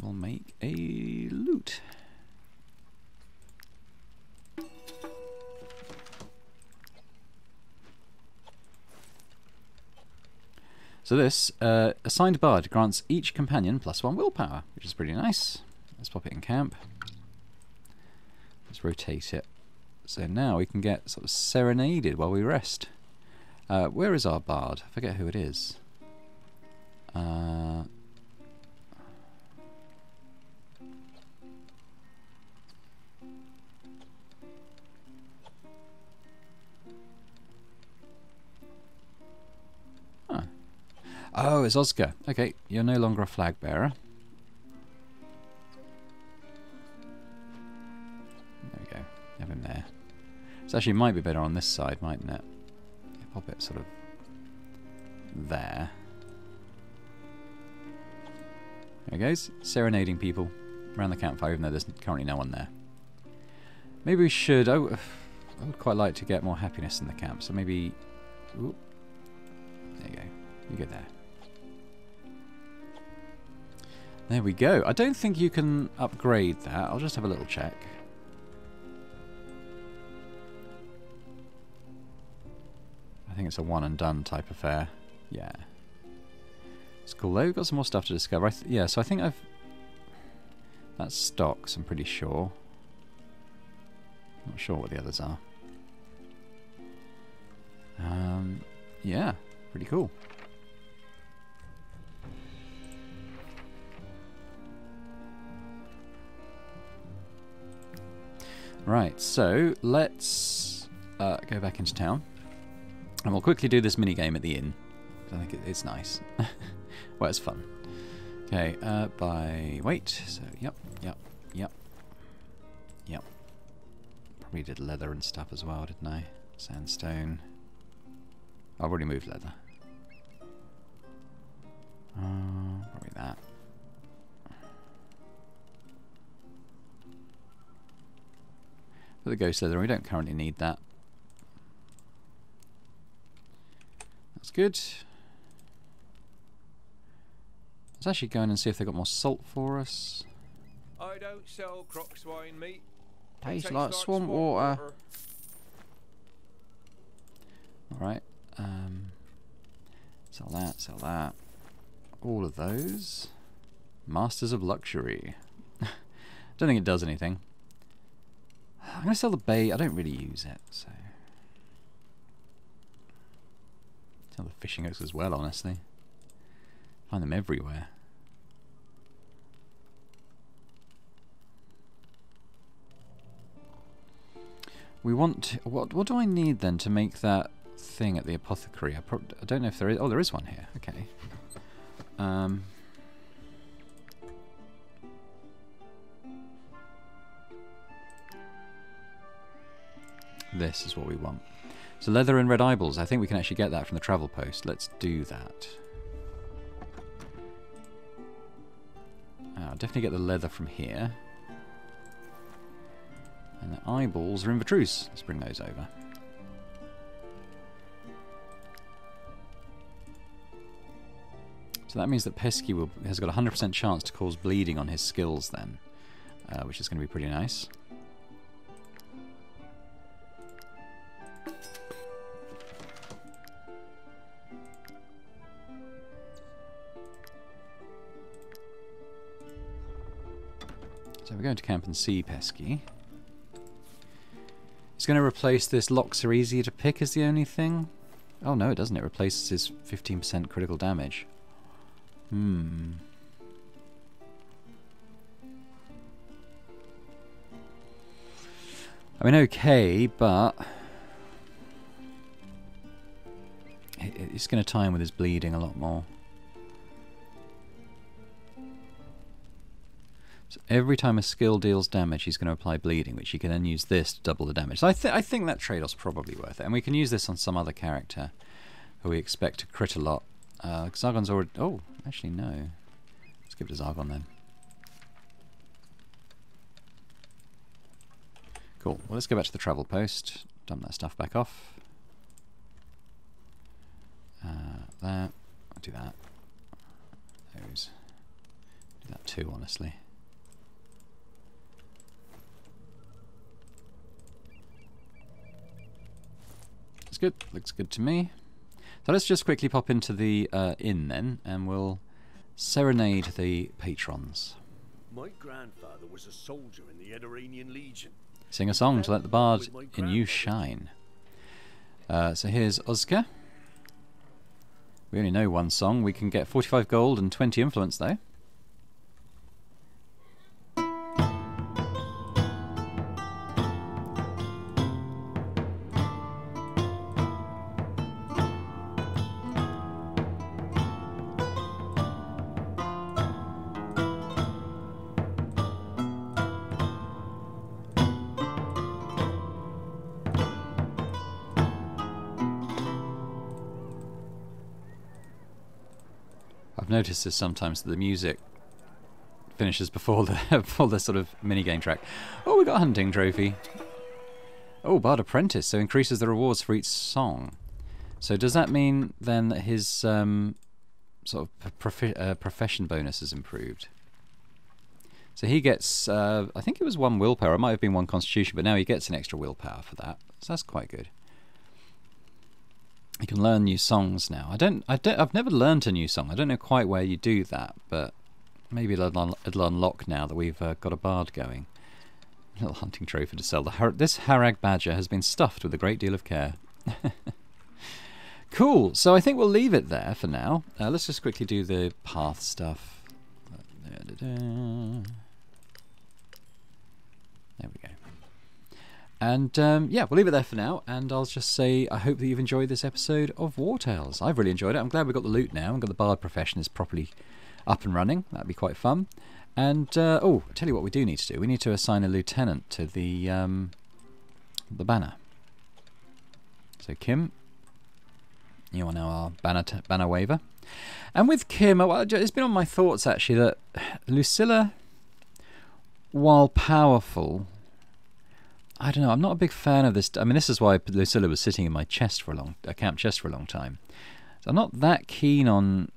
We'll make a loot. So this, assigned bard grants each companion +1 willpower, which is pretty nice. Let's pop it in camp. Let's rotate it. So now we can get sort of serenaded while we rest. Where is our bard? I forget who it is. Oh, it's Oscar. Okay, you're no longer a flag bearer. There we go. Have him there. This actually might be better on this side, mightn't it? Yeah, pop it sort of there. There he goes. Serenading people around the campfire, even though there's currently no one there. Maybe we should... I would quite like to get more happiness in the camp, so maybe... Ooh. There you go. You go there. There we go. I don't think you can upgrade that. I'll just have a little check. I think it's a one and done type affair. Yeah. It's cool though. We've got some more stuff to discover. Yeah, so I think I've... That's stocks, I'm pretty sure. Not sure what the others are. Yeah, pretty cool. Right, so let's go back into town. And we'll quickly do this mini-game at the inn. I think it's nice. Well, it's fun. Okay, by weight. So, yep. Probably did leather and stuff as well, didn't I? Sandstone. I've already moved leather. Probably that. For the ghost leather, we don't currently need that. That's good. Let's actually go in and see if they've got more salt for us. I don't sell croc swine meat. Tastes like swamp water. Alright. Sell that, sell that. All of those. Masters of Luxury. Don't think it does anything. I'm going to sell the bait. I don't really use it, so... Sell the fishing hooks as well, honestly. Find them everywhere. We want... What do I need, then, to make that thing at the apothecary? I don't know if there is... Oh, there is one here. Okay. This is what we want. So leather and red eyeballs. I think we can actually get that from the travel post. Let's do that. I'll definitely get the leather from here. And the eyeballs are in Vitruce. Let's bring those over. So that means that Pesky has got a 100% chance to cause bleeding on his skills then, which is going to be pretty nice. So we're going to camp and see Pesky. It's going to replace this locks are easier to pick is the only thing. Oh no, it doesn't. It replaces his 15% critical damage. I mean, okay, but it's going to tie him with his bleeding a lot more. So every time a skill deals damage, he's going to apply bleeding, which he can then use this to double the damage. So I think that trade-off's probably worth it. And we can use this on some other character who we expect to crit a lot. Zargon's already... Oh, actually, no. Let's give it to Zargon then. Cool. Well, let's go back to the travel post. Dump that stuff back off. That. I'll do that. Those. Do that too, honestly. That's good. Looks good to me. So let's just quickly pop into the inn then, and we'll serenade the patrons. My grandfather was a soldier in the Ediranian Legion. Sing a song to let the bard in you shine. So here's Oscar. We only know one song. We can get 45 gold and 20 influence though. I've noticed this sometimes, that the music finishes before the before the sort of minigame track. Oh, we got a hunting trophy. Oh, Bard Apprentice, so increases the rewards for each song. So does that mean then that his sort of profession bonus is improved? So he gets, I think it was 1 willpower, it might have been 1 constitution, but now he gets an extra willpower for that. So that's quite good. You can learn new songs now. I've never learnt a new song. I don't know quite where you do that, but maybe it'll unlock now that we've got a bard going. A little hunting trophy to sell. This Harag badger has been stuffed with a great deal of care. Cool. So I think we'll leave it there for now. Let's just quickly do the path stuff. There we go. And yeah, we'll leave it there for now, and I'll just say I hope that you've enjoyed this episode of Wartales. I've really enjoyed it. I'm glad we've got the loot now and got the bard profession is properly up and running. That'd be quite fun. And oh, I'll tell you what we do need to do. We need to assign a lieutenant to the banner. So Kim, you are now our banner waver. And with Kim, it's been on my thoughts actually that Lucilla, while powerful, I don't know, I'm not a big fan of this. I mean, this is why Lucilla was sitting in my chest for camp chest for a long time. So I'm not that keen on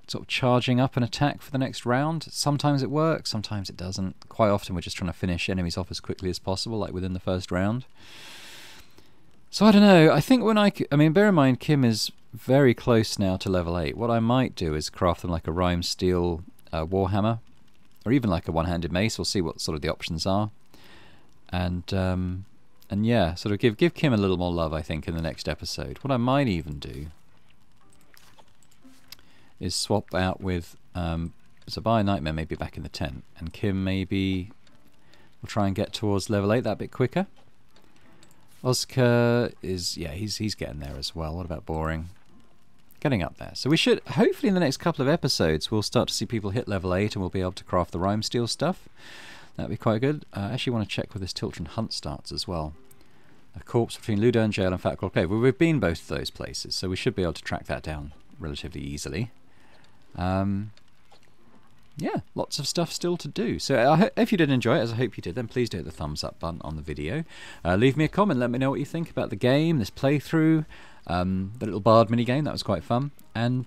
sort of charging up an attack for the next round. Sometimes it works, sometimes it doesn't. Quite often we're just trying to finish enemies off as quickly as possible, like within the first round. So I don't know, I think when I mean, bear in mind Kim is very close now to level 8. What I might do is craft them like a Rhyme Steel Warhammer or even like a one-handed mace. We'll see what sort of the options are, and yeah, sort of give Kim a little more love, I think, in the next episode. What I might even do is swap out with so By Nightmare maybe back in the tent, and Kim maybe will try and get towards level 8 that bit quicker. Oscar is, yeah, he's getting there as well. What about Boring? Getting up there. So we should, hopefully in the next couple of episodes, we'll start to see people hit level 8 and we'll be able to craft the Rhyme Steel stuff. That'd be quite good. I actually want to check where this Tiltron Hunt starts as well. A corpse between Ludern Jail and Fat Claw Cave. Well, we've been both of those places, so we should be able to track that down relatively easily. Yeah, lots of stuff still to do. So if you did enjoy it, as I hope you did, then please do hit the thumbs up button on the video. Leave me a comment, let me know what you think about the game, this playthrough, the little bard minigame, that was quite fun. And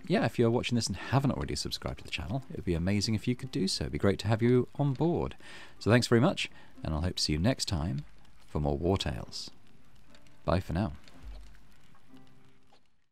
yeah, if you're watching this and haven't already subscribed to the channel, it would be amazing if you could do so. It'd be great to have you on board. So thanks very much, and I'll hope to see you next time for more Wartales. Bye for now.